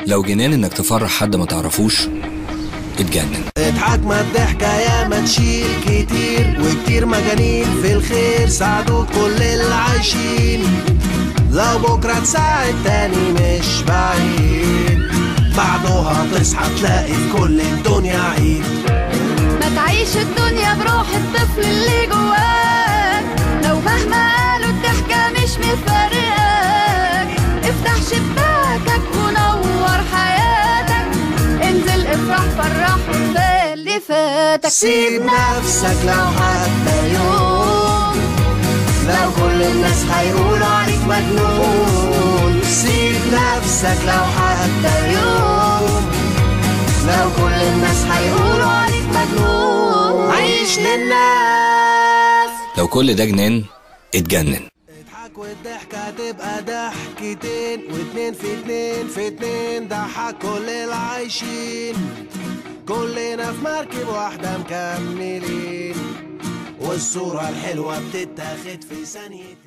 لو جنان انك تفرح حد ما تعرفوش، اتجنن. اضحك ما الضحكة يا ما تشيل كتير، وكتير مجانين في الخير ساعدوا كل اللي عايشين. لو بكرة تساعد تاني مش بعيد، بعدها تصحى تلاقي في كل الدنيا عيد. ما تعيش الدنيا بروح الطفل اللي جواك، لو مهما قالوا الضحكة مش مفارقاك. افتح شباكك ونور حياتك، انزل افرح فرح وكفاية اللي فاتك. سيب نفسك لو حتى يوم، لو كل الناس هيقولوا عليك مجنون. سيب نفسك لو حتى يوم، لو كل الناس هيقولوا عليك مجنون. عيش للناس. لو كل ده جنان، اتجنن. اضحك والضحكة تبقى ضحكتين، واتنين في اتنين في اتنين ضحك كل العايشين. كلنا في مركب واحدة مكملين، والصورة الحلوة بتتاخد في ثانيتين.